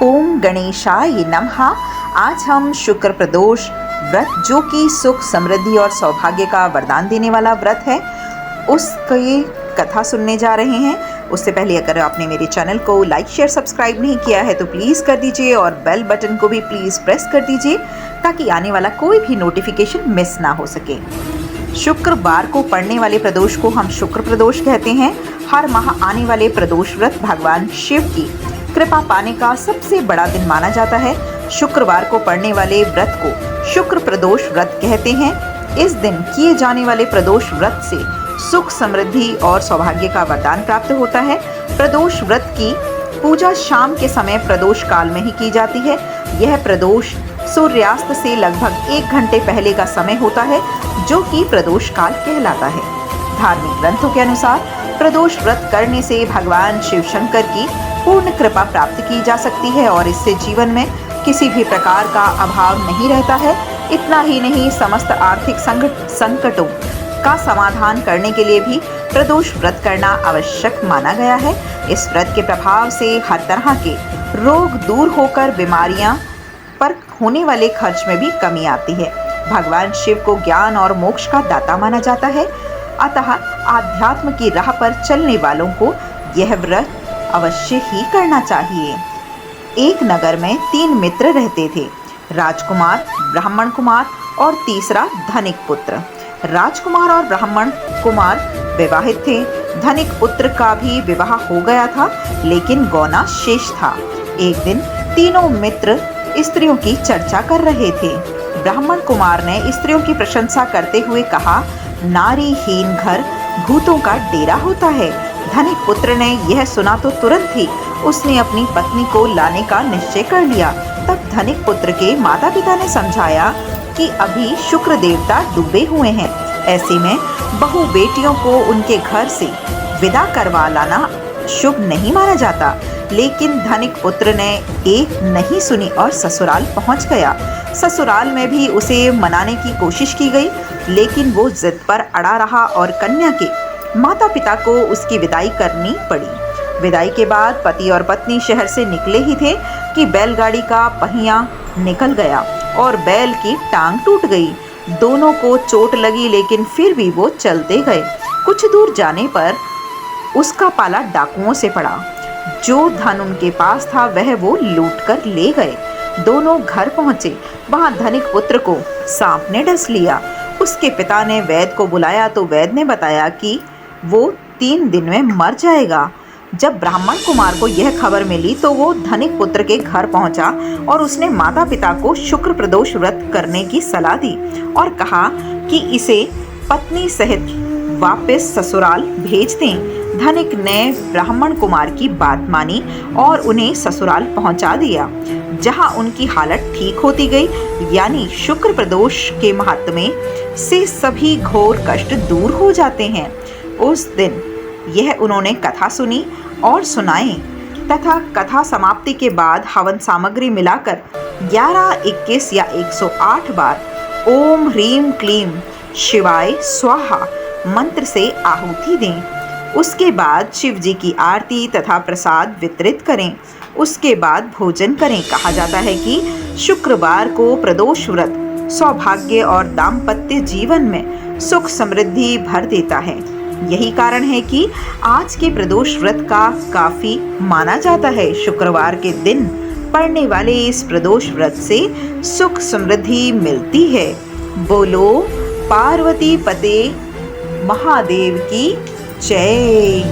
ओम गणेशाय नमः। आज हम शुक्र प्रदोष व्रत, जो कि सुख समृद्धि और सौभाग्य का वरदान देने वाला व्रत है, उसकी कथा सुनने जा रहे हैं। उससे पहले अगर आपने मेरे चैनल को लाइक शेयर सब्सक्राइब नहीं किया है तो प्लीज़ कर दीजिए और बेल बटन को भी प्लीज़ प्रेस कर दीजिए ताकि आने वाला कोई भी नोटिफिकेशन मिस ना हो सके। शुक्रवार को पड़ने वाले प्रदोष को हम शुक्र प्रदोष कहते हैं। हर माह आने वाले प्रदोष व्रत भगवान शिव की कृपा पाने का सबसे बड़ा दिन माना जाता है। शुक्रवार को पड़ने वाले व्रत को शुक्र प्रदोष व्रत कहते हैं। इस दिन किए जाने वाले प्रदोष व्रत से सुख समृद्धि और सौभाग्य का वरदान प्राप्त होता है। प्रदोष व्रत की पूजा शाम के समय प्रदोष काल में ही की जाती है। यह प्रदोष सूर्यास्त से लगभग 1 घंटे पहले का समय होता है, जो कि प्रदोष काल कहलाता है। धार्मिक ग्रंथों के अनुसार प्रदोष व्रत करने से भगवान शिव शंकर की पूर्ण कृपा प्राप्त की जा सकती है और इससे जीवन में किसी भी प्रकार का अभाव नहीं रहता है। इतना ही नहीं, समस्त आर्थिक संकटों का समाधान करने के लिए भी प्रदोष व्रत करना आवश्यक माना गया है। इस व्रत के प्रभाव से हर तरह के रोग दूर होकर बीमारियां पर होने वाले खर्च में भी कमी आती है। भगवान शिव को ज्ञान और मोक्ष का दाता माना जाता है, अतः आध्यात्म की राह पर चलने वालों को यह व्रत अवश्य ही करना चाहिए। एक नगर में 3 मित्र रहते थे, राजकुमार, ब्राह्मण कुमार और तीसरा धनिक पुत्र। राजकुमार और ब्राह्मण कुमार विवाहित थे। धनिक पुत्र का भी विवाह हो गया था, लेकिन गौना शेष था। एक दिन तीनों मित्र स्त्रियों की चर्चा कर रहे थे। ब्राह्मण कुमार ने स्त्रियों की प्रशंसा करते हुए कहा, नारीहीन घर भूतों का डेरा होता है। धनिक पुत्र ने यह सुना तो तुरंत ही उसने अपनी पत्नी को लाने का निश्चय कर लिया। तब धनिक पुत्र के माता पिता ने समझाया कि अभी शुक्र देवता डूबे हुए हैं, ऐसे में बहू बेटियों को उनके घर से विदा करवा लाना शुभ नहीं माना जाता। लेकिन धनिक पुत्र ने एक नहीं सुनी और ससुराल पहुंच गया। ससुराल में भी उसे मनाने की कोशिश की गई, लेकिन वो जिद पर अड़ा रहा और कन्या के माता पिता को उसकी विदाई करनी पड़ी। विदाई के बाद पति और पत्नी शहर से निकले ही थे कि बैलगाड़ी का पहिया निकल गया और बैल की टांग टूट गई। दोनों को चोट लगी, लेकिन फिर भी वो चलते गए। कुछ दूर जाने पर उसका पाला डाकुओं से पड़ा। जो धन उनके पास था वह वो लूट कर ले गए। दोनों घर पहुंचे, वहां धनिक पुत्र को सांप ने डस लिया। उसके पिता ने वैद्य को बुलाया तो वैद्य ने बताया कि वो 3 दिन में मर जाएगा। जब ब्राह्मण कुमार को यह खबर मिली तो वो धनिक पुत्र के घर पहुंचा और उसने माता पिता को शुक्र प्रदोष व्रत करने की सलाह दी और कहा कि इसे पत्नी सहित वापस ससुराल भेज दें। धनिक ने ब्राह्मण कुमार की बात मानी और उन्हें ससुराल पहुंचा दिया, जहां उनकी हालत ठीक होती गई। यानी शुक्र प्रदोष के महात्म्य से सभी घोर कष्ट दूर हो जाते हैं। उस दिन यह उन्होंने कथा सुनी और सुनाई तथा कथा समाप्ति के बाद हवन सामग्री मिलाकर 11, 21 या 108 बार ओम ह्रीम क्लीम शिवाय स्वाहा मंत्र से आहुति दें। उसके बाद शिव जी की आरती तथा प्रसाद वितरित करें। उसके बाद भोजन करें। कहा जाता है कि शुक्रवार को प्रदोष व्रत सौभाग्य और दाम्पत्य जीवन में सुख समृद्धि भर देता है। यही कारण है कि आज के प्रदोष व्रत का काफी माना जाता है। शुक्रवार के दिन पड़ने वाले इस प्रदोष व्रत से सुख समृद्धि मिलती है। बोलो पार्वती पते महादेव की जय।